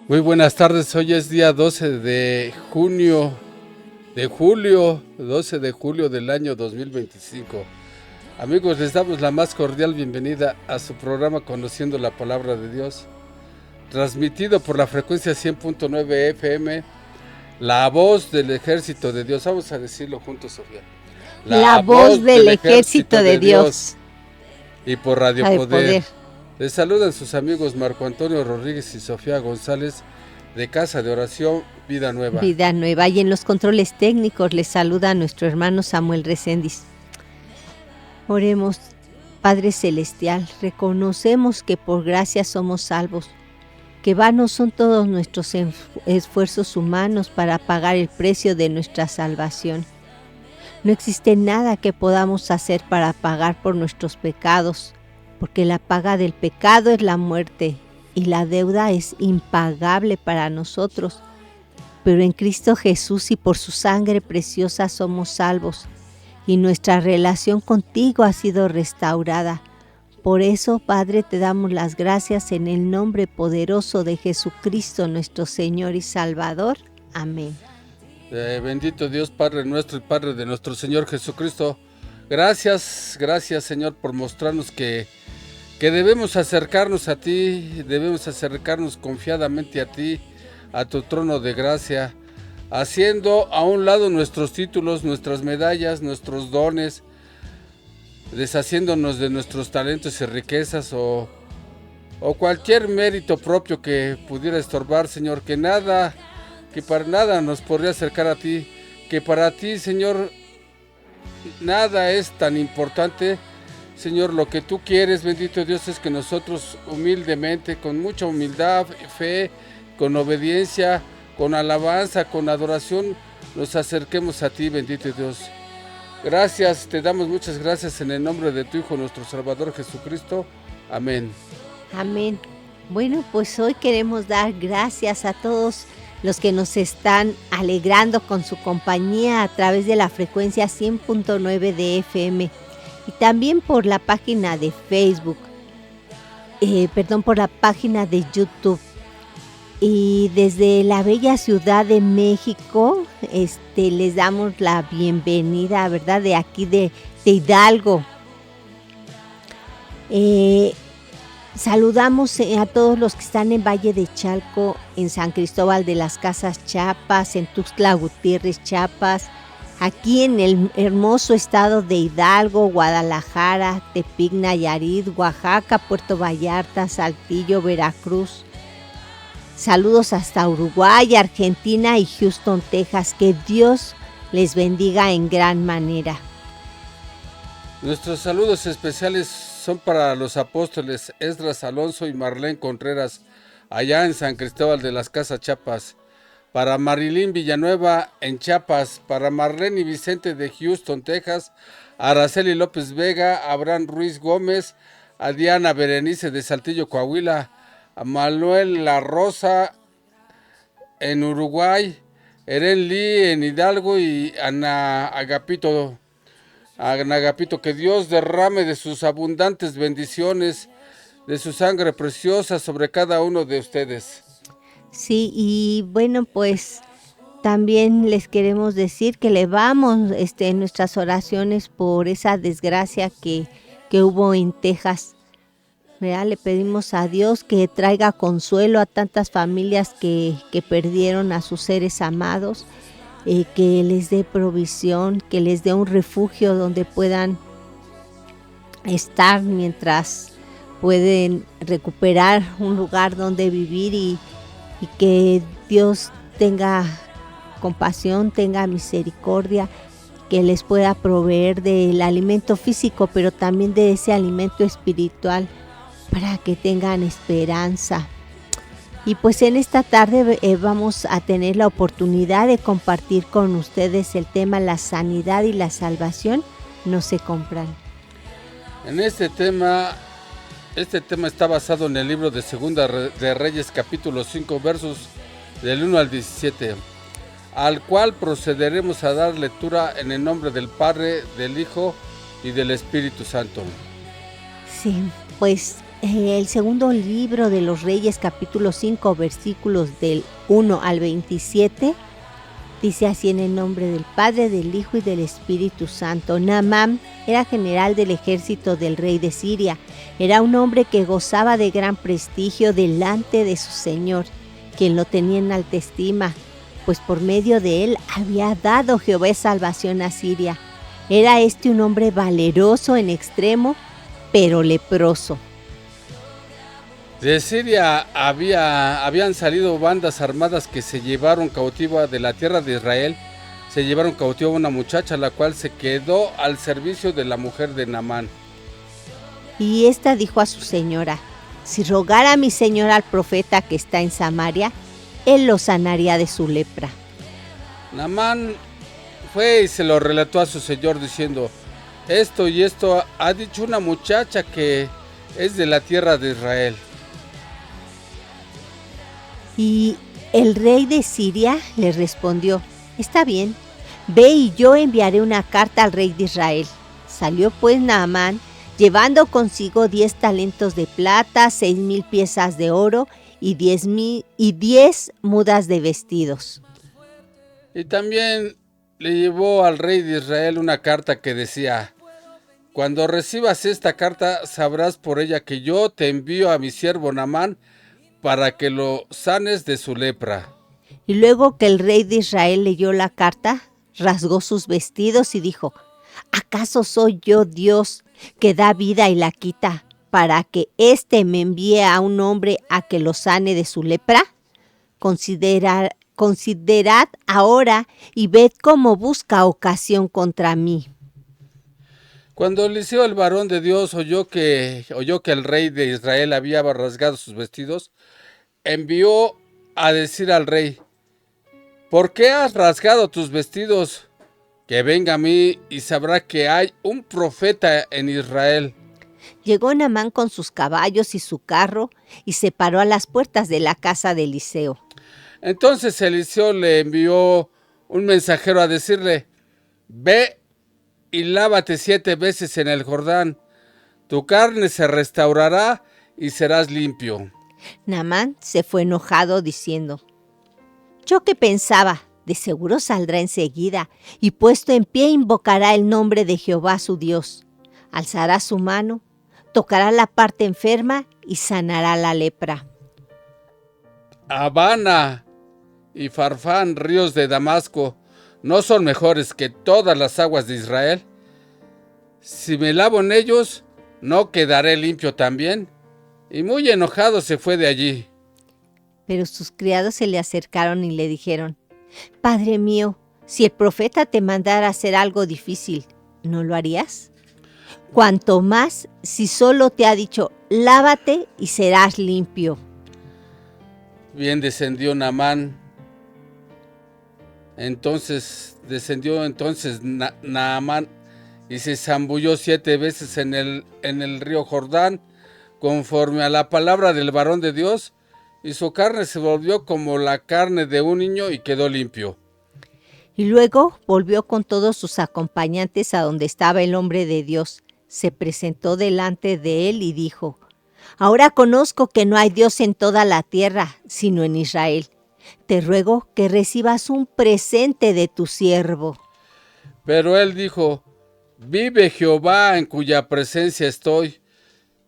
Muy buenas tardes, hoy es día 12 de julio del año 2025. Amigos, les damos la más cordial bienvenida a su programa Conociendo la Palabra de Dios, transmitido por la frecuencia 100.9 FM, la voz del ejército de Dios. Vamos a decirlo juntos, Sofía. La voz del ejército de Dios. Y por Radio Poder. Les saludan sus amigos Marco Antonio Rodríguez y Sofía González de Casa de Oración Vida Nueva. Vida Nueva. Y en los controles técnicos les saluda a nuestro hermano Samuel Recendis. Oremos. Padre Celestial, reconocemos que por gracia somos salvos, que vanos son todos nuestros esfuerzos humanos para pagar el precio de nuestra salvación. No existe nada que podamos hacer para pagar por nuestros pecados, porque la paga del pecado es la muerte y la deuda es impagable para nosotros. Pero en Cristo Jesús y por su sangre preciosa somos salvos y nuestra relación contigo ha sido restaurada. Por eso, Padre, te damos las gracias en el nombre poderoso de Jesucristo, nuestro Señor y Salvador. Amén. Bendito Dios, Padre nuestro y Padre de nuestro Señor Jesucristo. Gracias, Señor, por mostrarnos que debemos acercarnos a ti, debemos acercarnos confiadamente a ti, a tu trono de gracia, haciendo a un lado nuestros títulos, nuestras medallas, nuestros dones, deshaciéndonos de nuestros talentos y riquezas o cualquier mérito propio que pudiera estorbar, Señor, que para nada nos podría acercar a ti, que para ti, Señor, nada es tan importante. Señor, lo que tú quieres, bendito Dios, es que nosotros humildemente, con mucha humildad, fe, con obediencia, con alabanza, con adoración, nos acerquemos a ti, bendito Dios. Gracias, te damos muchas gracias en el nombre de tu Hijo, nuestro Salvador Jesucristo. Amén. Amén. Bueno, pues hoy queremos dar gracias a todos los que nos están alegrando con su compañía a través de la frecuencia 100.9 de FM y también por la página de Facebook, por la página de YouTube. Y desde la bella Ciudad de México, les damos la bienvenida, ¿verdad? De aquí de Hidalgo. Saludamos a todos los que están en Valle de Chalco, en San Cristóbal de las Casas, Chiapas, en Tuxtla Gutiérrez, Chiapas, aquí en el hermoso estado de Hidalgo, Guadalajara, Tepic, Nayarit, Oaxaca, Puerto Vallarta, Saltillo, Veracruz. Saludos hasta Uruguay, Argentina y Houston, Texas. Que Dios les bendiga en gran manera. Nuestros saludos especiales son para los apóstoles Esdras Alonso y Marlene Contreras, allá en San Cristóbal de las Casas, Chiapas. Para Marilyn Villanueva en Chiapas. Para Marlene y Vicente de Houston, Texas. Araceli López Vega, Abraham Ruiz Gómez, a Diana Berenice de Saltillo, Coahuila. A Manuel La Rosa en Uruguay, Eren Lee en Hidalgo y Ana Agapito, que Dios derrame de sus abundantes bendiciones, de su sangre preciosa sobre cada uno de ustedes. Sí, y bueno, pues también les queremos decir que elevamos nuestras oraciones por esa desgracia que hubo en Texas. Le pedimos a Dios que traiga consuelo a tantas familias que perdieron a sus seres amados, que les dé provisión, que les dé un refugio donde puedan estar mientras pueden recuperar un lugar donde vivir y que Dios tenga compasión, tenga misericordia, que les pueda proveer del alimento físico, pero también de ese alimento espiritual, para que tengan esperanza. Y pues en esta tarde vamos a tener la oportunidad de compartir con ustedes el tema la sanidad y la salvación no se compran. En este tema está basado en el libro de Segunda de Reyes, capítulo 5, versos del 1 al 17, al cual procederemos a dar lectura en el nombre del Padre, del Hijo y del Espíritu Santo. Sí, pues el segundo libro de los Reyes, capítulo 5, versículos del 1 al 27, dice así: en el nombre del Padre, del Hijo y del Espíritu Santo. Naamán era general del ejército del rey de Siria. Era un hombre que gozaba de gran prestigio delante de su señor, quien lo tenía en alta estima, pues por medio de él había dado Jehová salvación a Siria. Era este un hombre valeroso en extremo, pero leproso. De Siria habían salido bandas armadas que se llevaron cautiva de la tierra de Israel. Se llevaron cautiva a una muchacha, la cual se quedó al servicio de la mujer de Naamán. Y ésta dijo a su señora: si rogara mi señor al profeta que está en Samaria, él lo sanaría de su lepra. Naamán fue y se lo relató a su señor diciendo: esto y esto ha dicho una muchacha que es de la tierra de Israel. Y el rey de Siria le respondió: está bien, ve y yo enviaré una carta al rey de Israel. Salió pues Naamán, llevando consigo 10 talentos de plata, 6,000 piezas de oro y 10 mudas de vestidos. Y también le llevó al rey de Israel una carta que decía: cuando recibas esta carta, sabrás por ella que yo te envío a mi siervo Naamán para que lo sanes de su lepra. Y luego que el rey de Israel leyó la carta, rasgó sus vestidos y dijo: ¿acaso soy yo Dios que da vida y la quita, para que éste me envíe a un hombre a que lo sane de su lepra? Considerad ahora y ved cómo busca ocasión contra mí. Cuando Eliseo, el varón de Dios, oyó que el rey de Israel había rasgado sus vestidos, envió a decir al rey: ¿por qué has rasgado tus vestidos? Que venga a mí y sabrá que hay un profeta en Israel. Llegó Naamán con sus caballos y su carro y se paró a las puertas de la casa de Eliseo. Entonces Eliseo le envió un mensajero a decirle: ve y lávate 7 veces en el Jordán, tu carne se restaurará y serás limpio. Naamán se fue enojado diciendo: yo que pensaba, de seguro saldrá enseguida y puesto en pie invocará el nombre de Jehová su Dios. Alzará su mano, tocará la parte enferma y sanará la lepra. Habana y Farfán, ríos de Damasco, ¿no son mejores que todas las aguas de Israel? Si me lavo en ellos, ¿no quedaré limpio también? Y muy enojado se fue de allí. Pero sus criados se le acercaron y le dijeron: Padre mío, si el profeta te mandara hacer algo difícil, ¿no lo harías? Cuanto más si solo te ha dicho: lávate y serás limpio. Bien descendió Naamán. Descendió Naamán y se zambulló 7 veces en el río Jordán, conforme a la palabra del varón de Dios, y su carne se volvió como la carne de un niño y quedó limpio. Y luego volvió con todos sus acompañantes a donde estaba el hombre de Dios. Se presentó delante de él y dijo: ahora conozco que no hay Dios en toda la tierra, sino en Israel. Te ruego que recibas un presente de tu siervo. Pero él dijo: vive Jehová en cuya presencia estoy,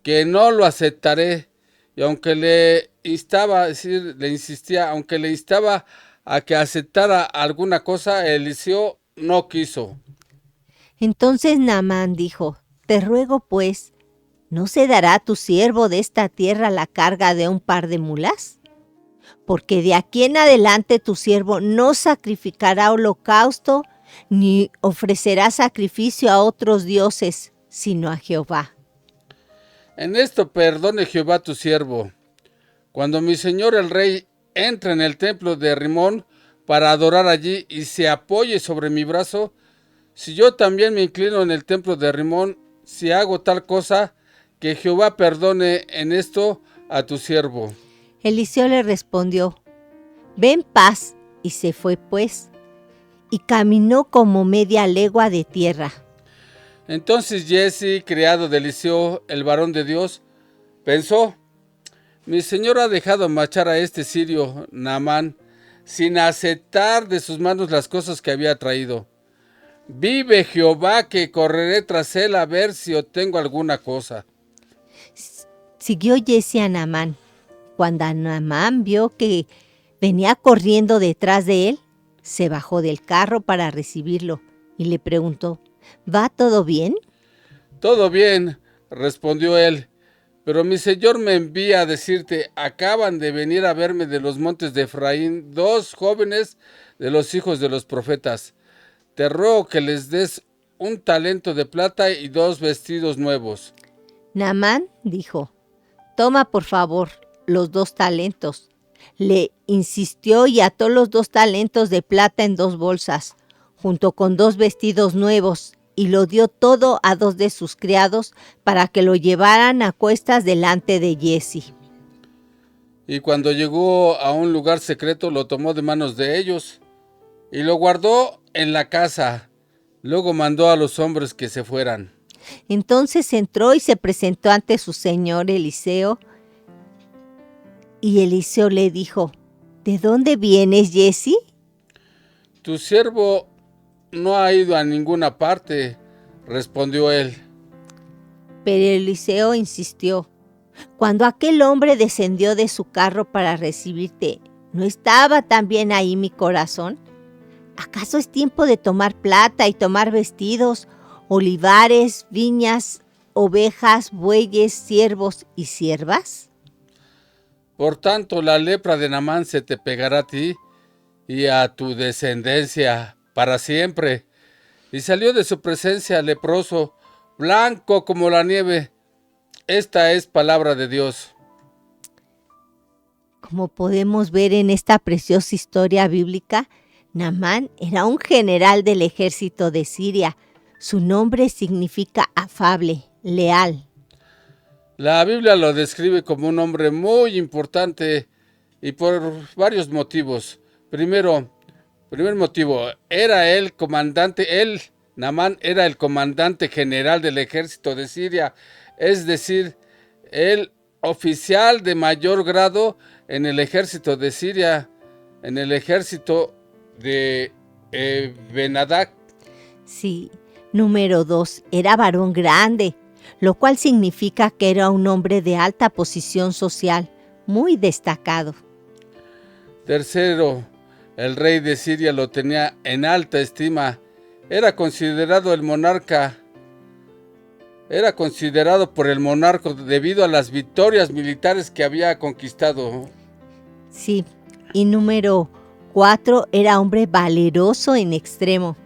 que no lo aceptaré. Y aunque le instaba a que aceptara alguna cosa, Eliseo no quiso. Entonces Naamán dijo: te ruego pues, ¿no se dará a tu siervo de esta tierra la carga de un par de mulas? Porque de aquí en adelante tu siervo no sacrificará holocausto, ni ofrecerá sacrificio a otros dioses, sino a Jehová. En esto perdone Jehová tu siervo. Cuando mi señor el rey entre en el templo de Rimón para adorar allí y se apoye sobre mi brazo, si yo también me inclino en el templo de Rimón, si hago tal cosa, que Jehová perdone en esto a tu siervo. Eliseo le respondió: ve en paz, y se fue pues, y caminó como media legua de tierra. Entonces Giezi, criado de Eliseo, el varón de Dios, pensó: mi señor ha dejado marchar a este sirio Naamán sin aceptar de sus manos las cosas que había traído. Vive Jehová que correré tras él a ver si obtengo alguna cosa. Siguió Giezi a Naamán. Cuando Naamán vio que venía corriendo detrás de él, se bajó del carro para recibirlo y le preguntó: ¿va todo bien? Todo bien, respondió él, pero mi señor me envía a decirte: acaban de venir a verme de los montes de Efraín 2 jóvenes de los hijos de los profetas. Te ruego que les des un talento de plata y 2 vestidos nuevos. Naamán dijo: toma por favor los 2 talentos. Le insistió y ató los 2 talentos de plata en 2 bolsas, junto con 2 vestidos nuevos, y lo dio todo a 2 de sus criados para que lo llevaran a cuestas delante de Giezi. Y cuando llegó a un lugar secreto, lo tomó de manos de ellos y lo guardó en la casa. Luego mandó a los hombres que se fueran. Entonces entró y se presentó ante su señor Eliseo. Y Eliseo le dijo: ¿de dónde vienes, Giezi? Tu siervo no ha ido a ninguna parte, respondió él. Pero Eliseo insistió: cuando aquel hombre descendió de su carro para recibirte, ¿no estaba también ahí mi corazón? ¿Acaso es tiempo de tomar plata y tomar vestidos, olivares, viñas, ovejas, bueyes, siervos y siervas? Por tanto, la lepra de Naamán se te pegará a ti y a tu descendencia para siempre. Y salió de su presencia leproso, blanco como la nieve. Esta es palabra de Dios. Como podemos ver en esta preciosa historia bíblica, Naamán era un general del ejército de Siria. Su nombre significa afable, leal. La Biblia lo describe como un hombre muy importante y por varios motivos. Primer motivo, Naamán era el comandante general del ejército de Siria, es decir, el oficial de mayor grado en el ejército de Siria, en el ejército de Ben-Hadad. Sí. Número 2, era varón grande, lo cual significa que era un hombre de alta posición social, muy destacado. Tercero, el rey de Siria lo tenía en alta estima. Era considerado por el monarca debido a las victorias militares que había conquistado. Sí, y número 4, era hombre valeroso en extremo.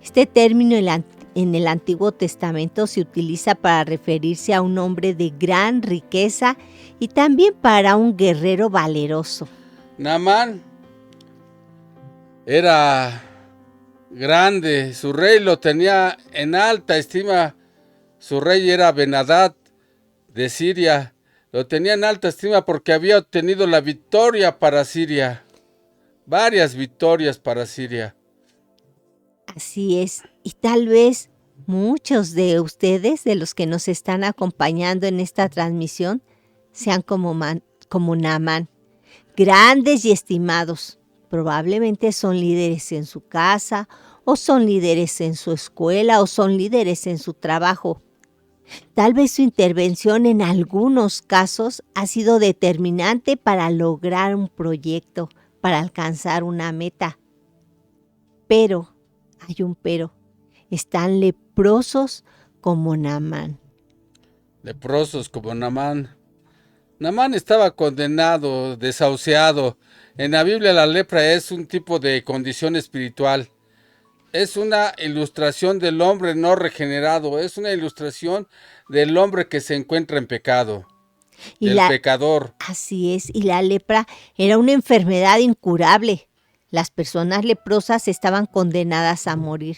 Este término en el Antiguo Testamento se utiliza para referirse a un hombre de gran riqueza y también para un guerrero valeroso. Naamán era grande, su rey lo tenía en alta estima. Su rey era Ben-Hadad de Siria. Lo tenía en alta estima porque había obtenido la victoria para Siria. Varias victorias para Siria. Así es, y tal vez muchos de ustedes, de los que nos están acompañando en esta transmisión, sean como Naamán, grandes y estimados. Probablemente son líderes en su casa, o son líderes en su escuela, o son líderes en su trabajo. Tal vez su intervención en algunos casos ha sido determinante para lograr un proyecto, para alcanzar una meta. Pero, hay un pero, están leprosos como Naamán. Leprosos como Naamán. Naamán estaba condenado, desahuciado. En la Biblia la lepra es un tipo de condición espiritual. Es una ilustración del hombre no regenerado, es una ilustración del hombre que se encuentra en pecado, del pecador. Así es, y la lepra era una enfermedad incurable. Las personas leprosas estaban condenadas a morir.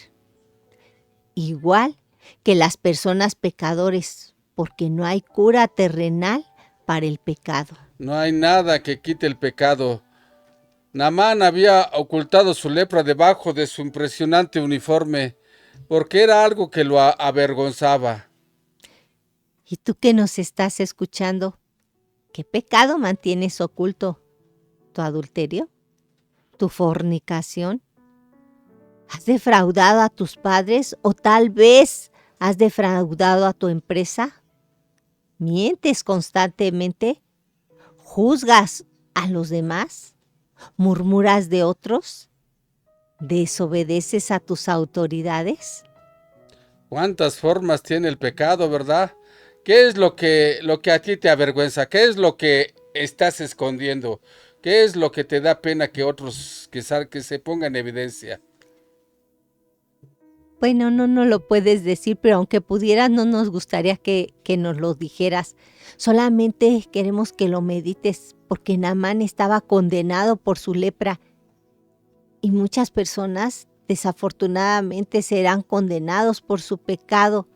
Igual que las personas pecadores, porque no hay cura terrenal para el pecado. No hay nada que quite el pecado. Naamán había ocultado su lepra debajo de su impresionante uniforme. porque era algo que lo avergonzaba. ¿Y tú que nos estás escuchando? ¿Qué pecado mantienes oculto? ¿Tu adulterio? ¿Tu fornicación? ¿Has defraudado a tus padres o tal vez has defraudado a tu empresa? ¿Mientes constantemente? ¿Juzgas a los demás? ¿Murmuras de otros? ¿Desobedeces a tus autoridades? ¿Cuántas formas tiene el pecado, verdad? ¿Qué es lo que a ti te avergüenza? ¿Qué es lo que estás escondiendo? ¿Qué es lo que te da pena que otros que se pongan en evidencia? Bueno, no lo puedes decir, pero aunque pudieras, no nos gustaría que nos lo dijeras. Solamente queremos que lo medites, porque Naamán estaba condenado por su lepra y muchas personas desafortunadamente serán condenados por su pecado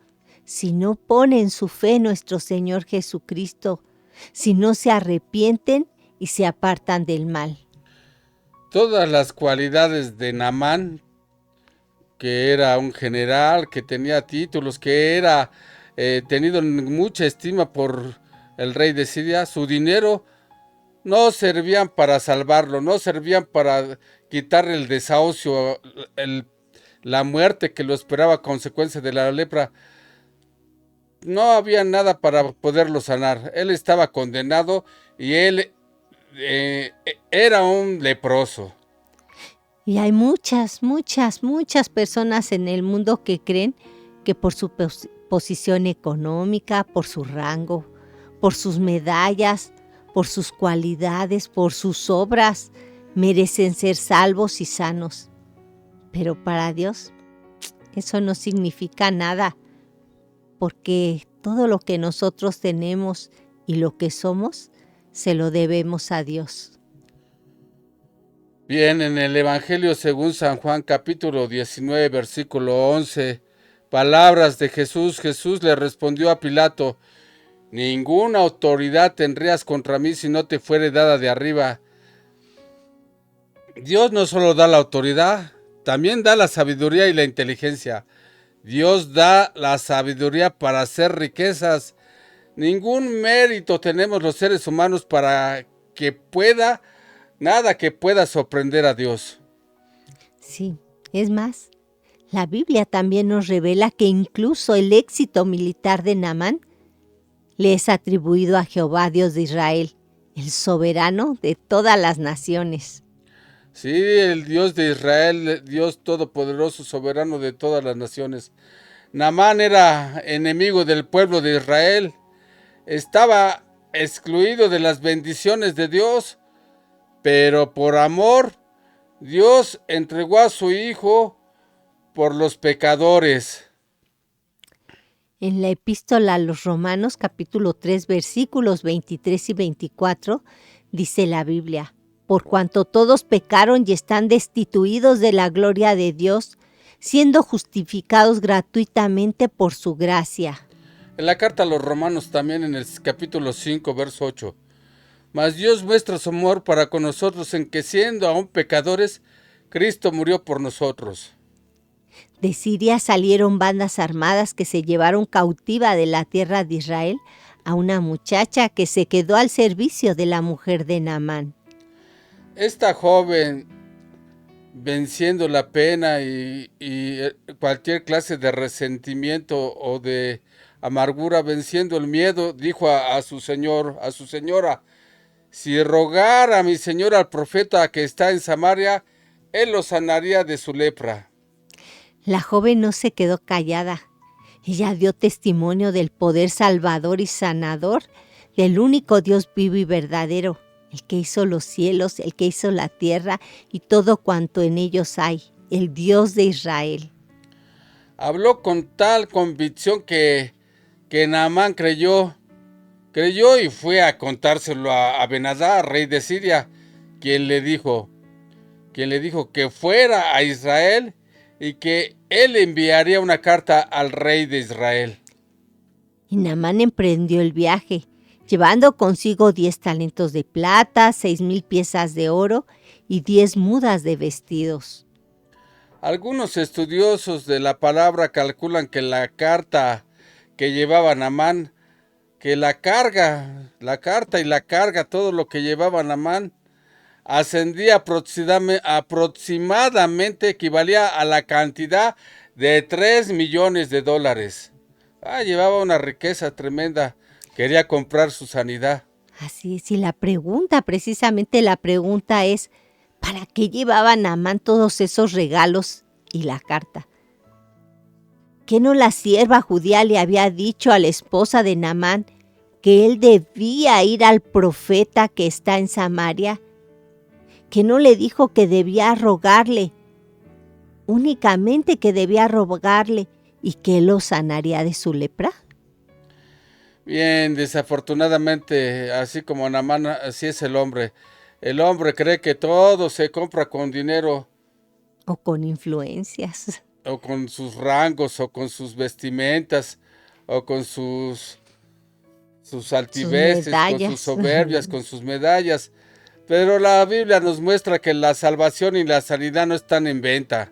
si no ponen su fe en nuestro Señor Jesucristo, si no se arrepienten y se apartan del mal. Todas las cualidades de Naamán, que era un general, que tenía títulos, que era tenido en mucha estima por el rey de Siria, su dinero no servían para salvarlo, no servían para quitarle el desahucio, la muerte que lo esperaba a consecuencia de la lepra. No había nada para poderlo sanar. Él estaba condenado y él era un leproso. Y hay muchas personas en el mundo que creen que por su posición económica, por su rango, por sus medallas, por sus cualidades, por sus obras, merecen ser salvos y sanos. Pero para Dios eso no significa nada, porque todo lo que nosotros tenemos y lo que somos, se lo debemos a Dios. Bien, en el Evangelio según San Juan, capítulo 19, versículo 11, palabras de Jesús. Jesús le respondió a Pilato: ninguna autoridad tendrías contra mí si no te fuere dada de arriba. Dios no solo da la autoridad, también da la sabiduría y la inteligencia. Dios da la sabiduría para hacer riquezas. Ningún mérito tenemos los seres humanos para que nada que pueda sorprender a Dios. Sí, es más, la Biblia también nos revela que incluso el éxito militar de Naamán le es atribuido a Jehová, Dios de Israel, el soberano de todas las naciones. Sí, el Dios de Israel, Dios todopoderoso, soberano de todas las naciones. Naamán era enemigo del pueblo de Israel. Estaba excluido de las bendiciones de Dios, pero por amor, Dios entregó a su Hijo por los pecadores. En la epístola a los Romanos, capítulo 3, versículos 23 y 24, dice la Biblia: por cuanto todos pecaron y están destituidos de la gloria de Dios, siendo justificados gratuitamente por su gracia. En la carta a los Romanos también, en el capítulo 5, verso 8. Mas Dios muestra su amor para con nosotros en que, siendo aún pecadores, Cristo murió por nosotros. De Siria salieron bandas armadas que se llevaron cautiva de la tierra de Israel a una muchacha que se quedó al servicio de la mujer de Naamán. Esta joven, venciendo la pena y cualquier clase de resentimiento o de amargura, venciendo el miedo, dijo a su señora: si rogara a mi señor al profeta que está en Samaria, él lo sanaría de su lepra. La joven no se quedó callada. Ella dio testimonio del poder salvador y sanador del único Dios vivo y verdadero, el que hizo los cielos, el que hizo la tierra y todo cuanto en ellos hay, el Dios de Israel. Habló con tal convicción que Naamán creyó y fue a contárselo a Ben-Hadad, rey de Siria, quien le dijo que fuera a Israel y que él enviaría una carta al rey de Israel. Y Naamán emprendió el viaje, llevando consigo 10 talentos de plata, 6,000 piezas de oro y 10 mudas de vestidos. Algunos estudiosos de la palabra calculan que la carta que llevaba Naamán, que la carta y la carga, todo lo que llevaba Naamán, ascendía aproximadamente, equivalía a la cantidad de 3 millones de dólares. Llevaba una riqueza tremenda, quería comprar su sanidad. Así es, y precisamente la pregunta es, ¿para qué llevaba Naamán todos esos regalos y la carta? ¿Qué no la sierva judía le había dicho a la esposa de Naamán que él debía ir al profeta que está en Samaria? ¿Que no le dijo que debía rogarle? Únicamente que debía rogarle y que él lo sanaría de su lepra. Bien, desafortunadamente, así como Naamán, así es el hombre. El hombre cree que todo se compra con dinero. O con influencias. O con sus rangos, o con sus vestimentas, o con sus altiveces, con sus soberbias, con sus medallas. Pero la Biblia nos muestra que la salvación y la sanidad no están en venta.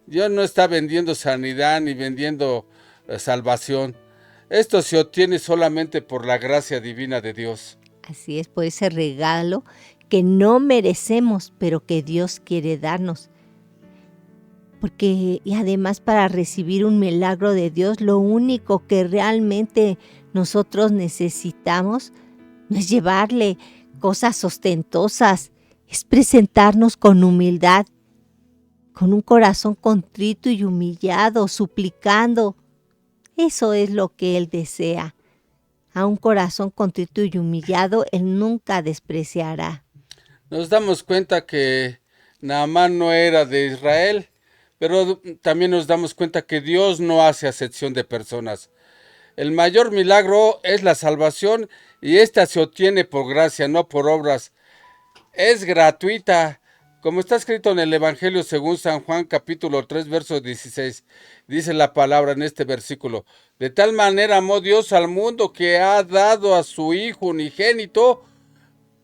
Dios no está vendiendo sanidad ni vendiendo salvación. Esto se obtiene solamente por la gracia divina de Dios. Así es, por ese regalo que no merecemos, pero que Dios quiere darnos. Porque, y además, para recibir un milagro de Dios, lo único que realmente nosotros necesitamos no es llevarle cosas ostentosas, es presentarnos con humildad, con un corazón contrito y humillado, suplicando. Eso es lo que Él desea. A un corazón contrito y humillado, Él nunca despreciará. Nos damos cuenta que Naamán no era de Israel, pero también nos damos cuenta que Dios no hace acepción de personas. El mayor milagro es la salvación y esta se obtiene por gracia, no por obras. Es gratuita, como está escrito en el Evangelio según San Juan capítulo 3 verso 16. Dice la palabra en este versículo: de tal manera amó Dios al mundo que ha dado a su Hijo unigénito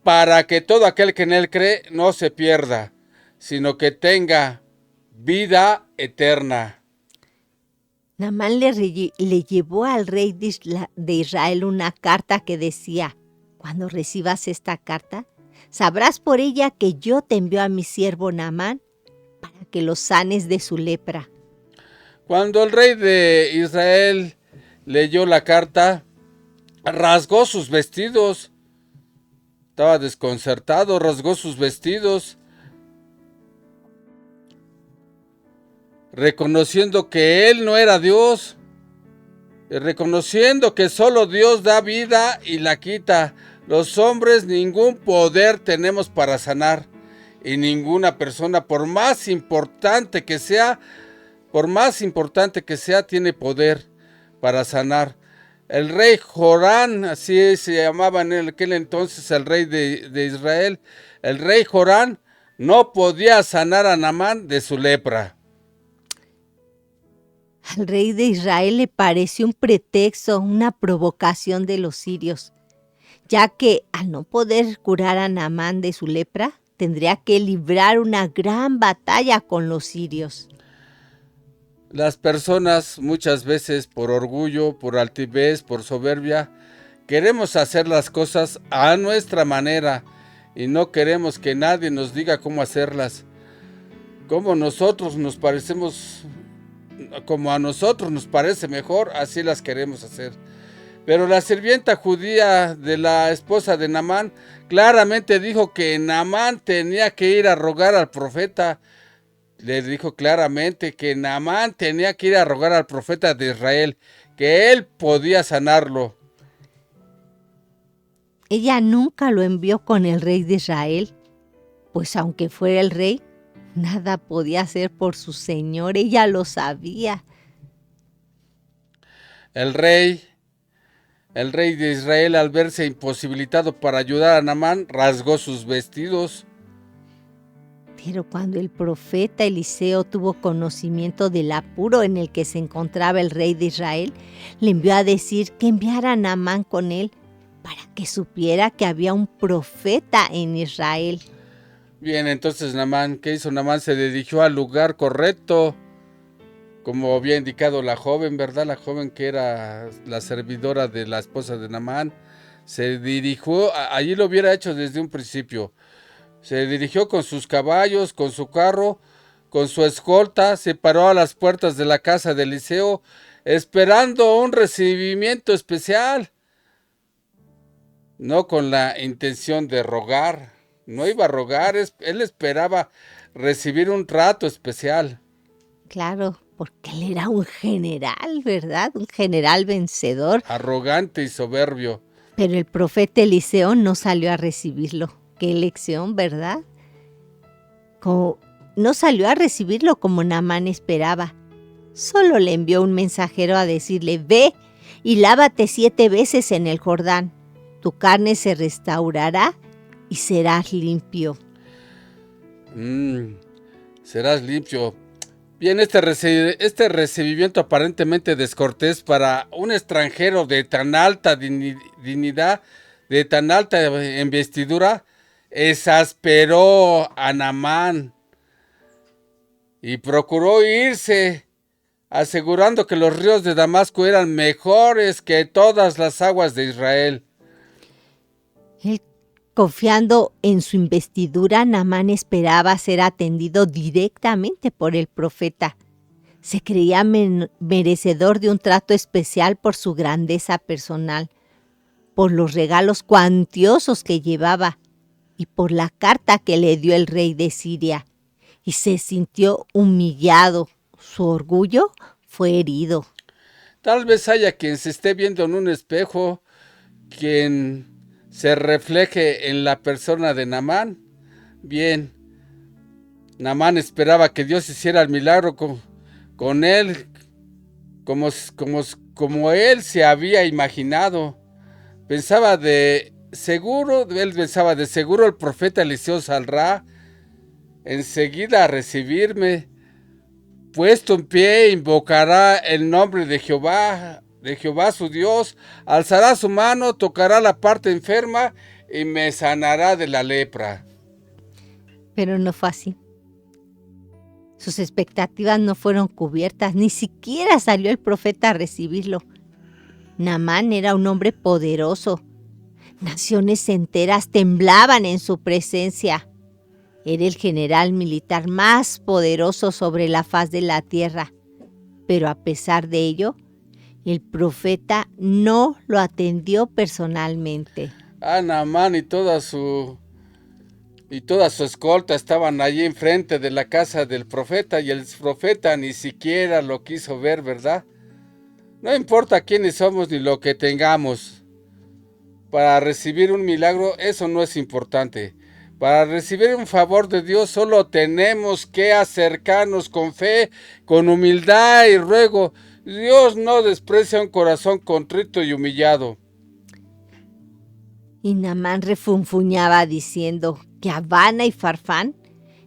para que todo aquel que en él cree no se pierda, sino que tenga vida eterna. Naamán le llevó al rey de Israel una carta que decía: cuando recibas esta carta, sabrás por ella que yo te envío a mi siervo Naamán para que lo sanes de su lepra. Cuando el rey de Israel leyó la carta, rasgó sus vestidos. Estaba desconcertado, rasgó sus vestidos, reconociendo que él no era Dios, reconociendo que solo Dios da vida y la quita. Los hombres ningún poder tenemos para sanar, y ninguna persona, por más importante que sea, tiene poder para sanar. El rey Jorán, así se llamaba en aquel entonces el rey de Israel, el rey Jorán no podía sanar a Naamán de su lepra. Al rey de Israel le pareció un pretexto, una provocación de los sirios, ya que al no poder curar a Naamán de su lepra, tendría que librar una gran batalla con los sirios. Las personas muchas veces por orgullo, por altivez, por soberbia, queremos hacer las cosas a nuestra manera y no queremos que nadie nos diga cómo hacerlas. Como nosotros nos parecemos, como a nosotros nos parece mejor, así las queremos hacer. Pero la sirvienta judía de la esposa de Naamán claramente dijo que Naamán tenía que ir a rogar al profeta. Le dijo claramente que Naamán tenía que ir a rogar al profeta de Israel, que él podía sanarlo. Ella nunca lo envió con el rey de Israel, pues aunque fuera el rey, nada podía hacer por su señor, ella lo sabía. El rey de Israel, al verse imposibilitado para ayudar a Naamán, rasgó sus vestidos. Pero cuando el profeta Eliseo tuvo conocimiento del apuro en el que se encontraba el rey de Israel, le envió a decir que enviara a Naamán con él para que supiera que había un profeta en Israel. Bien, entonces Naamán, ¿qué hizo Naamán? Se dirigió al lugar correcto, como había indicado la joven, ¿verdad? La joven que era la servidora de la esposa de Naamán. Se dirigió, allí lo hubiera hecho desde un principio. Se dirigió con sus caballos, con su carro, con su escolta, se paró a las puertas de la casa de Eliseo, esperando un recibimiento especial, no con la intención de rogar. No iba a rogar, él esperaba recibir un trato especial. Claro, porque él era un general, ¿verdad? Un general vencedor. Arrogante y soberbio. Pero el profeta Eliseo no salió a recibirlo. Qué lección, ¿verdad? No salió a recibirlo como Naamán esperaba. Solo le envió un mensajero a decirle: ve y lávate 7 veces en el Jordán. Tu carne se restaurará y serás limpio. Serás limpio. Bien, este recibimiento aparentemente descortés para un extranjero de tan alta dignidad, de tan alta investidura, exasperó a Naamán y procuró irse, asegurando que los ríos de Damasco eran mejores que todas las aguas de Israel. Él, confiando en su investidura, Naamán esperaba ser atendido directamente por el profeta. Se creía merecedor de un trato especial por su grandeza personal, por los regalos cuantiosos que llevaba y por la carta que le dio el rey de Siria. Y se sintió humillado. Su orgullo fue herido. Tal vez haya quien se esté viendo en un espejo, quien se refleje en la persona de Naamán. Bien, Naamán esperaba que Dios hiciera el milagro con él, como él se había imaginado. Él pensaba de seguro el profeta Eliseo saldrá enseguida a recibirme. Puesto en pie, invocará el nombre de Jehová su Dios, alzará su mano, tocará la parte enferma y me sanará de la lepra. Pero no fue así. Sus expectativas no fueron cubiertas, ni siquiera salió el profeta a recibirlo. Naamán era un hombre poderoso. Naciones enteras temblaban en su presencia. Era el general militar más poderoso sobre la faz de la tierra. Pero a pesar de ello, el profeta no lo atendió personalmente. Naamán y toda su escolta estaban allí enfrente de la casa del profeta y el profeta ni siquiera lo quiso ver, ¿verdad? No importa quiénes somos ni lo que tengamos. Para recibir un milagro, eso no es importante. Para recibir un favor de Dios solo tenemos que acercarnos con fe, con humildad y ruego. Dios no desprecia un corazón contrito y humillado. Y Naamán refunfuñaba diciendo que Abana y Farfán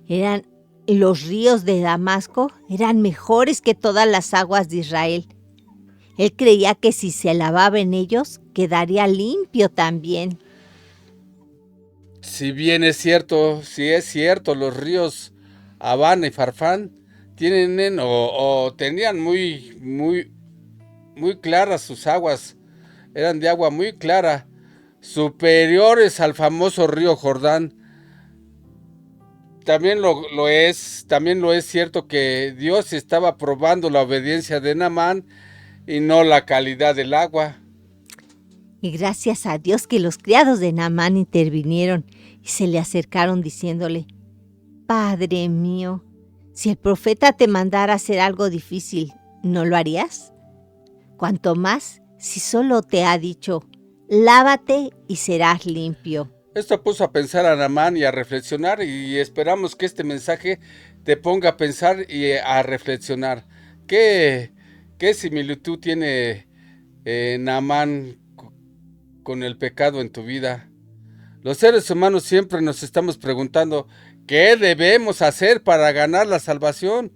eran los ríos de Damasco, eran mejores que todas las aguas de Israel. Él creía que si se lavaba en ellos, quedaría limpio también. Si es cierto, los ríos Abana y Farfán tienen tenían muy claras sus aguas, eran de agua muy clara, superiores al famoso río Jordán. También lo es cierto que Dios estaba probando la obediencia de Naamán y no la calidad del agua. Y gracias a Dios que los criados de Naamán intervinieron y se le acercaron diciéndole: Padre mío, si el profeta te mandara hacer algo difícil, ¿no lo harías? Cuanto más si solo te ha dicho: lávate y serás limpio. Esto puso a pensar a Naamán y a reflexionar, y esperamos que este mensaje te ponga a pensar y a reflexionar. ¿Qué similitud tiene Naamán con el pecado en tu vida? Los seres humanos siempre nos estamos preguntando ¿qué debemos hacer para ganar la salvación?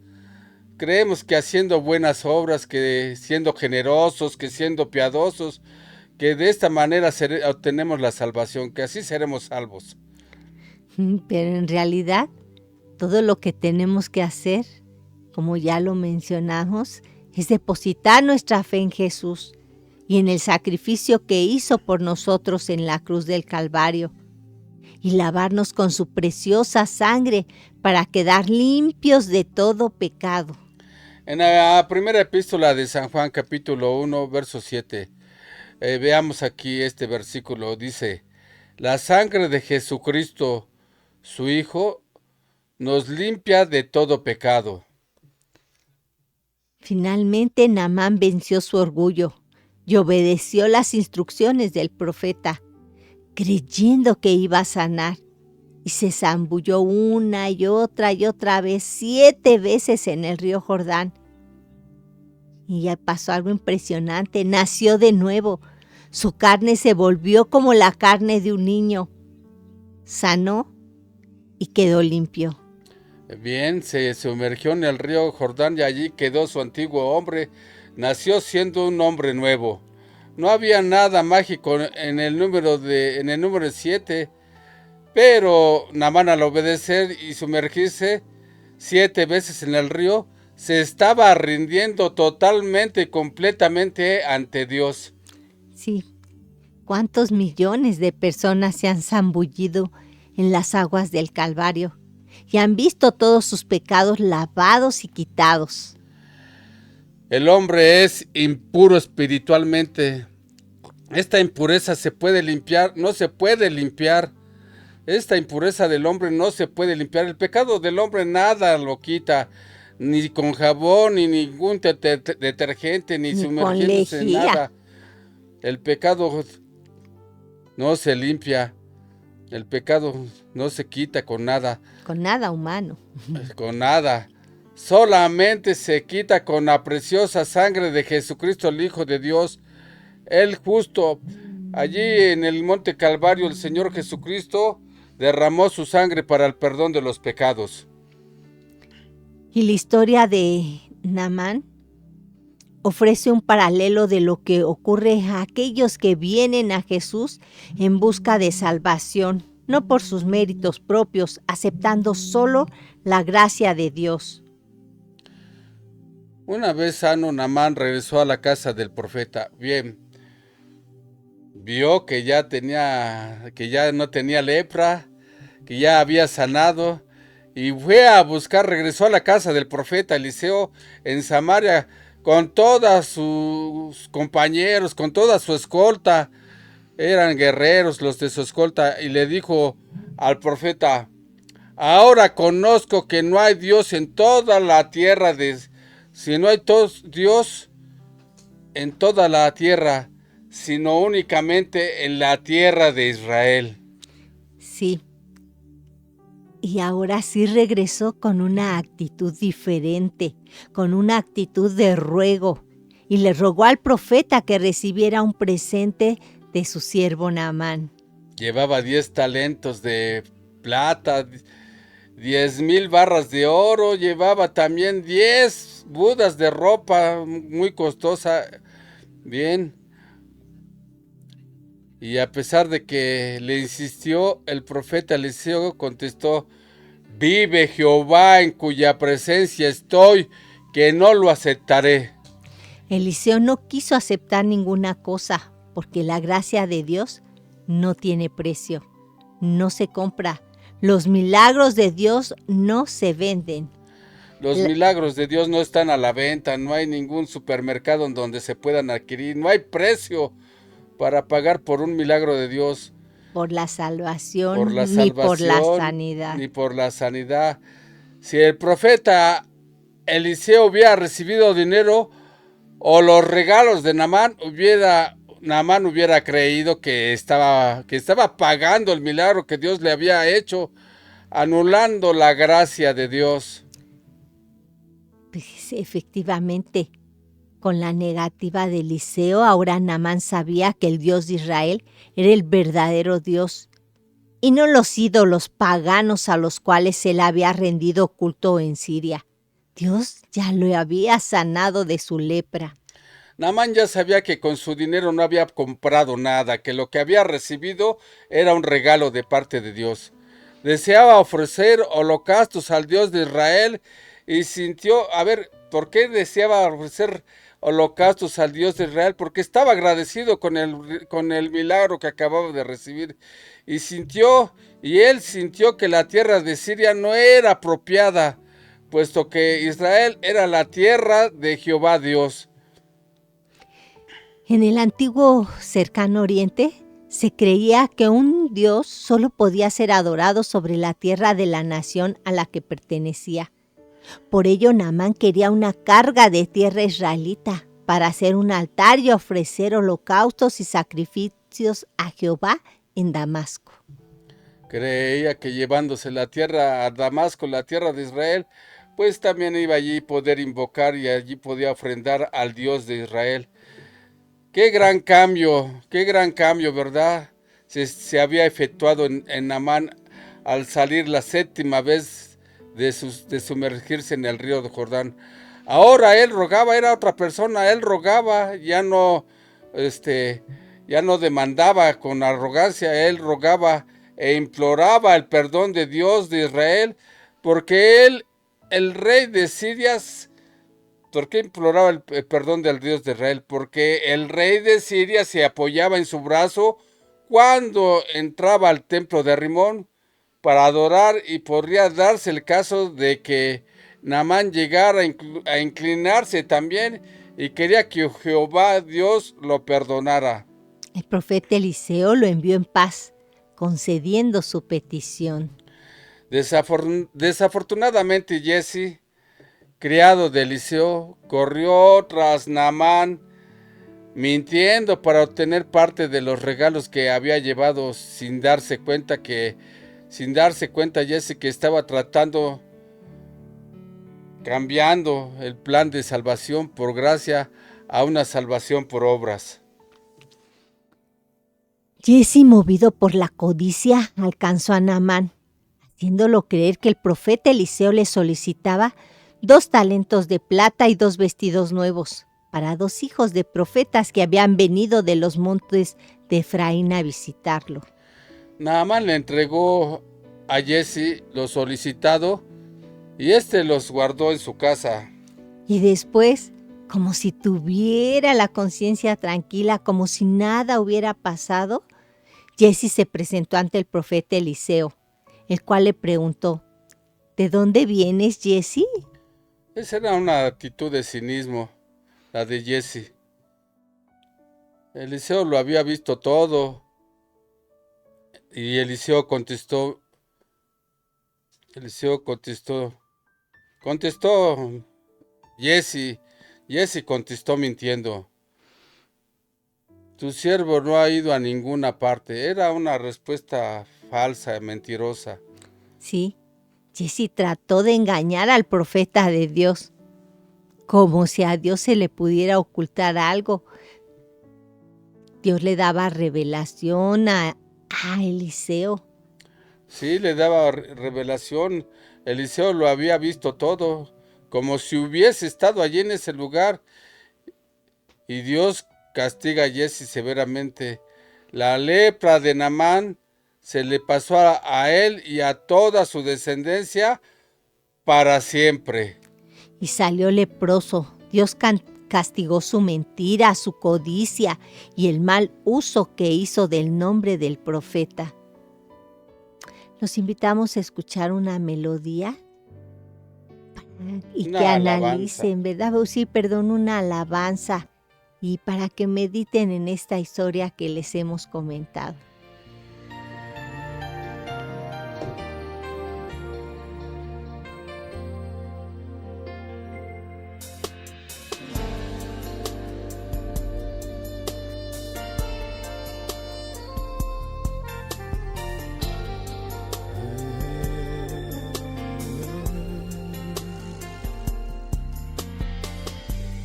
Creemos que haciendo buenas obras, que siendo generosos, que siendo piadosos, que de esta manera obtenemos la salvación, que así seremos salvos. Pero en realidad, todo lo que tenemos que hacer, como ya lo mencionamos, es depositar nuestra fe en Jesús y en el sacrificio que hizo por nosotros en la cruz del Calvario, y lavarnos con su preciosa sangre para quedar limpios de todo pecado. En la primera epístola de San Juan, capítulo 1, verso 7, veamos aquí este versículo, dice: la sangre de Jesucristo, su Hijo, nos limpia de todo pecado. Finalmente Naamán venció su orgullo y obedeció las instrucciones del profeta, creyendo que iba a sanar, y se zambulló una y otra vez, 7 veces en el río Jordán. Y ya pasó algo impresionante, nació de nuevo, su carne se volvió como la carne de un niño, sanó y quedó limpio. Bien, se sumergió en el río Jordán y allí quedó su antiguo hombre, nació siendo un hombre nuevo. No había nada mágico en el número 7, pero Naamán, al obedecer y sumergirse 7 veces en el río, se estaba rindiendo totalmente y completamente ante Dios. Sí, ¿cuántos millones de personas se han zambullido en las aguas del Calvario y han visto todos sus pecados lavados y quitados? El hombre es impuro espiritualmente. Esta impureza se puede limpiar, no se puede limpiar. Esta impureza del hombre no se puede limpiar. El pecado del hombre nada lo quita, ni con jabón, ni ningún detergente, ni sumergiéndose en nada. El pecado no se limpia. El pecado no se quita con nada. Con nada humano. Con nada. Solamente se quita con la preciosa sangre de Jesucristo, el Hijo de Dios, el justo. Allí en el monte Calvario el Señor Jesucristo derramó su sangre para el perdón de los pecados. Y la historia de Naamán ofrece un paralelo de lo que ocurre a aquellos que vienen a Jesús en busca de salvación, no por sus méritos propios, aceptando solo la gracia de Dios. Una vez sano, Naamán regresó a la casa del profeta. Bien, vio que ya no tenía lepra, que ya había sanado, y fue a buscar, regresó a la casa del profeta Eliseo en Samaria con todos sus compañeros, con toda su escolta. Eran guerreros los de su escolta, y le dijo al profeta: ahora conozco que no hay Dios en toda la tierra, si no hay Dios en toda la tierra, sino únicamente en la tierra de Israel. Sí. Y ahora sí regresó con una actitud diferente, con una actitud de ruego, y le rogó al profeta que recibiera un presente de su siervo Naamán. Llevaba 10 talentos de plata, 10,000 barras de oro, llevaba también 10 mudas de ropa muy costosa. Bien. Y a pesar de que le insistió, el profeta Eliseo contestó: vive Jehová en cuya presencia estoy, que no lo aceptaré. Eliseo no quiso aceptar ninguna cosa, porque la gracia de Dios no tiene precio, no se compra. Los milagros de Dios no se venden. Los milagros de Dios no están a la venta, no hay ningún supermercado en donde se puedan adquirir, no hay precio para pagar por un milagro de Dios. Por la salvación, ni por la sanidad. Ni por la sanidad. Si el profeta Eliseo hubiera recibido dinero o los regalos de Naamán hubiera creído que estaba pagando el milagro que Dios le había hecho, anulando la gracia de Dios. Pues efectivamente, con la negativa de Eliseo, ahora Naamán sabía que el Dios de Israel era el verdadero Dios y no los ídolos paganos a los cuales él había rendido culto en Siria. Dios ya lo había sanado de su lepra. Naamán ya sabía que con su dinero no había comprado nada, que lo que había recibido era un regalo de parte de Dios. deseaba ofrecer holocaustos al Dios de Israel y sintió, a ver, ¿por qué deseaba ofrecer holocaustos al Dios de Israel? Porque estaba agradecido con el milagro que acababa de recibir y él sintió que la tierra de Siria no era apropiada, puesto que Israel era la tierra de Jehová Dios. En el antiguo cercano oriente se creía que un dios solo podía ser adorado sobre la tierra de la nación a la que pertenecía. Por ello Naamán quería una carga de tierra israelita para hacer un altar y ofrecer holocaustos y sacrificios a Jehová en Damasco. Creía que llevándose la tierra a Damasco, la tierra de Israel, pues también iba allí poder invocar y allí podía ofrendar al Dios de Israel. Qué gran cambio, ¿verdad? Se había efectuado en Naamán al salir la séptima vez de sumergirse en el río de Jordán. Ahora él rogaba, era otra persona, él rogaba, ya no demandaba con arrogancia, él rogaba e imploraba el perdón de Dios de Israel, porque él, el rey de Siria, ¿por qué imploraba el perdón del Dios de Israel? Porque el rey de Siria se apoyaba en su brazo cuando entraba al templo de Rimón para adorar, y podría darse el caso de que Naamán llegara a inclinarse también y quería que Jehová Dios lo perdonara. El profeta Eliseo lo envió en paz, concediendo su petición. Desafortunadamente Jesse, criado de Eliseo, corrió tras Naamán, mintiendo para obtener parte de los regalos que había llevado, sin darse cuenta Jesse que estaba cambiando el plan de salvación por gracia a una salvación por obras. Jesse, movido por la codicia, alcanzó a Naamán, haciéndolo creer que el profeta Eliseo le solicitaba 2 talentos de plata y 2 vestidos nuevos para 2 hijos de profetas que habían venido de los montes de Efraín a visitarlo. Naamán le entregó a Jesse lo solicitado y éste los guardó en su casa. Y después, como si tuviera la conciencia tranquila, como si nada hubiera pasado, Jesse se presentó ante el profeta Eliseo, el cual le preguntó: ¿de dónde vienes, Jesse? Esa era una actitud de cinismo, la de Jesse. Eliseo lo había visto todo. Y Eliseo contestó, Jesse contestó mintiendo: tu siervo no ha ido a ninguna parte. Era una respuesta falsa, mentirosa. Sí, Jesse trató de engañar al profeta de Dios, como si a Dios se le pudiera ocultar algo. Dios le daba revelación a Eliseo. Sí, le daba revelación. Eliseo lo había visto todo, como si hubiese estado allí en ese lugar. Y Dios castiga a Jesse severamente. La lepra de Naamán se le pasó a él y a toda su descendencia para siempre. Y salió leproso. Dios castigó su mentira, su codicia y el mal uso que hizo del nombre del profeta. Los invitamos a escuchar una melodía y que analicen, ¿verdad? Sí, perdón, una alabanza, y para que mediten en esta historia que les hemos comentado.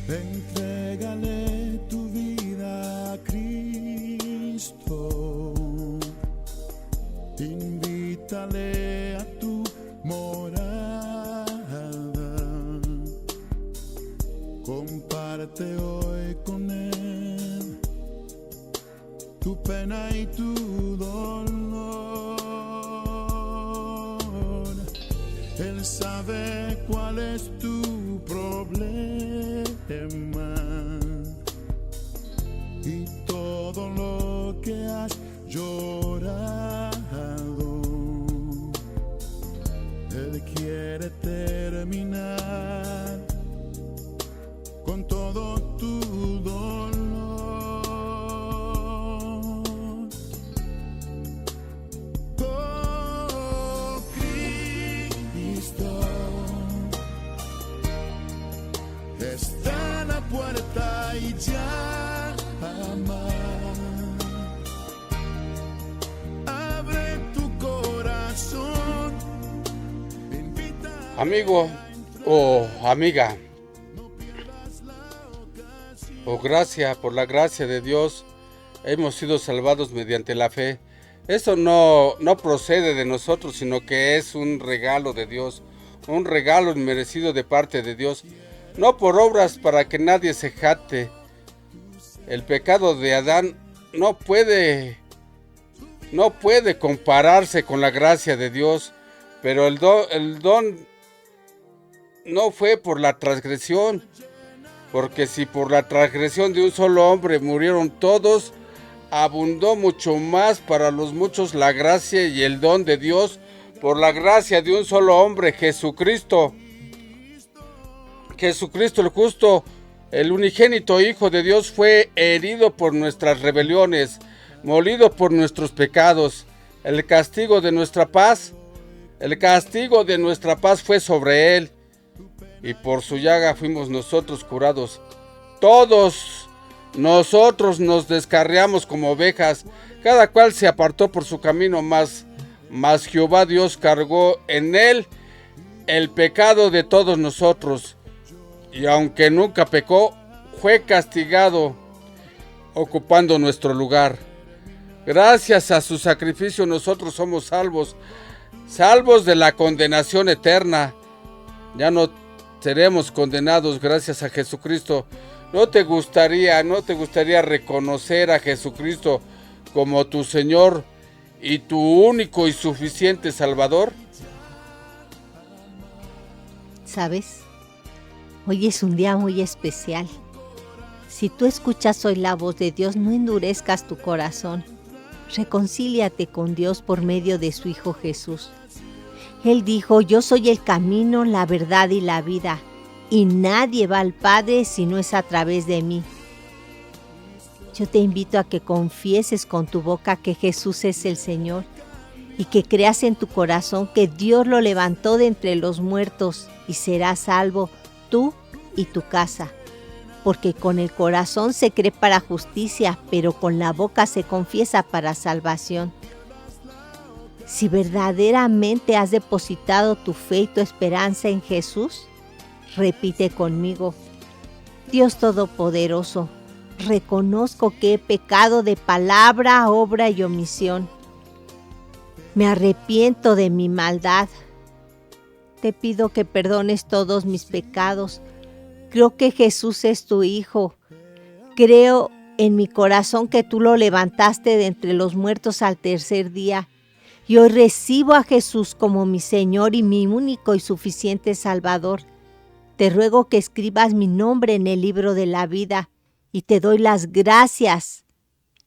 Entrégale tu vida a Cristo, invítale a tu morada, comparte hoy con Él tu pena y tu dolor. Él sabe cuál es tu problema y todo lo que has llorado. Él quiere terminar con todo tu dolor. Oh, Cristo está a la puerta y llama. Abre tu corazón. Amigo o amiga, por la gracia de Dios, hemos sido salvados mediante la fe. Eso no procede de nosotros, sino que es un regalo de Dios, un regalo inmerecido de parte de Dios, no por obras para que nadie se jacte. El pecado de Adán no puede compararse con la gracia de Dios, pero el don no fue por la transgresión, porque si por la transgresión de un solo hombre murieron todos, abundó mucho más para los muchos la gracia y el don de Dios por la gracia de un solo hombre, Jesucristo. Jesucristo el justo, el unigénito Hijo de Dios, fue herido por nuestras rebeliones, molido por nuestros pecados. El castigo de nuestra paz fue sobre él, y por su llaga fuimos nosotros curados. Todos nosotros nos descarriamos como ovejas, cada cual se apartó por su camino, mas Jehová Dios cargó en él el pecado de todos nosotros, y aunque nunca pecó, fue castigado ocupando nuestro lugar. Gracias a su sacrificio nosotros somos salvos de la condenación eterna. Ya no seremos condenados gracias a Jesucristo. ¿No te gustaría reconocer a Jesucristo como tu Señor y tu único y suficiente Salvador? ¿Sabes? Hoy es un día muy especial. Si tú escuchas hoy la voz de Dios, no endurezcas tu corazón. Reconcíliate con Dios por medio de su Hijo Jesús. Él dijo: yo soy el camino, la verdad y la vida, y nadie va al Padre si no es a través de mí. Yo te invito a que confieses con tu boca que Jesús es el Señor y que creas en tu corazón que Dios lo levantó de entre los muertos y serás salvo tú y tu casa. Porque con el corazón se cree para justicia, pero con la boca se confiesa para salvación. Si verdaderamente has depositado tu fe y tu esperanza en Jesús, repite conmigo: Dios Todopoderoso, reconozco que he pecado de palabra, obra y omisión. Me arrepiento de mi maldad. Te pido que perdones todos mis pecados. Creo que Jesús es tu Hijo. Creo en mi corazón que tú lo levantaste de entre los muertos al tercer día. Y hoy recibo a Jesús como mi Señor y mi único y suficiente Salvador. Te ruego que escribas mi nombre en el libro de la vida y te doy las gracias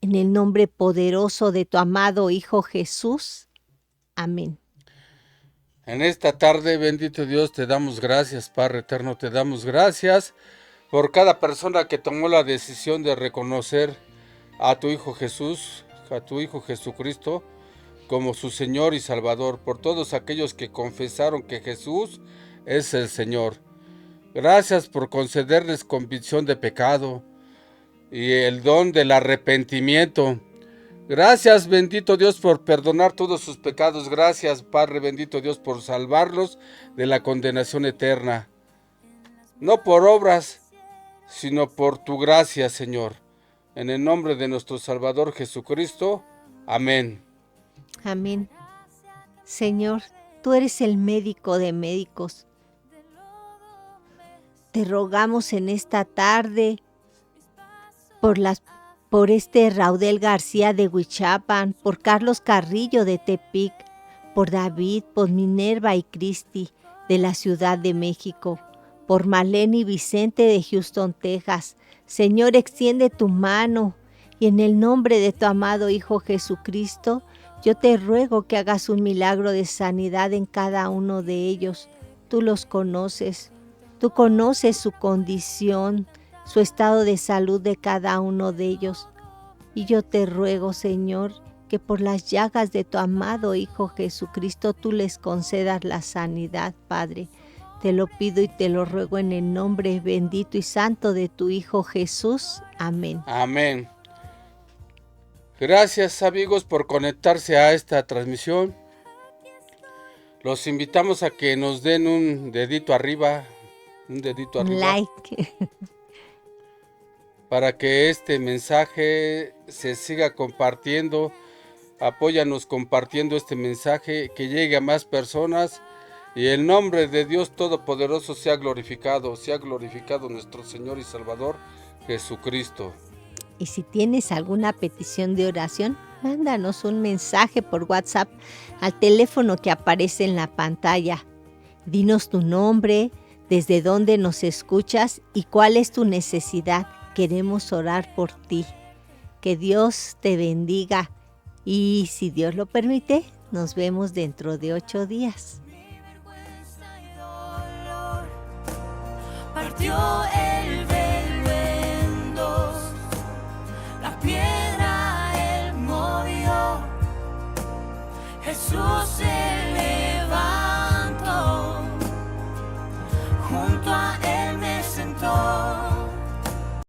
en el nombre poderoso de tu amado Hijo Jesús. Amén. En esta tarde, bendito Dios, te damos gracias, Padre eterno, te damos gracias por cada persona que tomó la decisión de reconocer a tu Hijo Jesús, a tu Hijo Jesucristo, como su Señor y Salvador, por todos aquellos que confesaron que Jesús es el Señor. Gracias por concederles convicción de pecado y el don del arrepentimiento. Gracias, bendito Dios, por perdonar todos sus pecados. Gracias, Padre bendito Dios, por salvarlos de la condenación eterna. No por obras, sino por tu gracia, Señor. En el nombre de nuestro Salvador Jesucristo. Amén. Amén. Señor, tú eres el médico de médicos. Te rogamos en esta tarde por este Raudel García de Huichapan, por Carlos Carrillo de Tepic, por David, por Minerva y Cristi, de la Ciudad de México, por Marlene y Vicente de Houston, Texas. Señor, extiende tu mano y en el nombre de tu amado Hijo Jesucristo, yo te ruego que hagas un milagro de sanidad en cada uno de ellos. Tú los conoces, tú conoces su condición, su estado de salud de cada uno de ellos. Y yo te ruego, Señor, que por las llagas de tu amado Hijo Jesucristo tú les concedas la sanidad, Padre. Te lo pido y te lo ruego en el nombre bendito y santo de tu Hijo Jesús. Amén. Amén. Gracias, amigos, por conectarse a esta transmisión. Los invitamos a que nos den un dedito arriba, Un like. para que este mensaje se siga compartiendo. Apóyanos compartiendo este mensaje, que llegue a más personas y el nombre de Dios Todopoderoso sea glorificado nuestro Señor y Salvador Jesucristo. Y si tienes alguna petición de oración, mándanos un mensaje por WhatsApp al teléfono que aparece en la pantalla. Dinos tu nombre, desde dónde nos escuchas y cuál es tu necesidad. Queremos orar por ti. Que Dios te bendiga y, si Dios lo permite, nos vemos dentro de 8 días. Partió el velo en dos, la piedra él movió, Jesús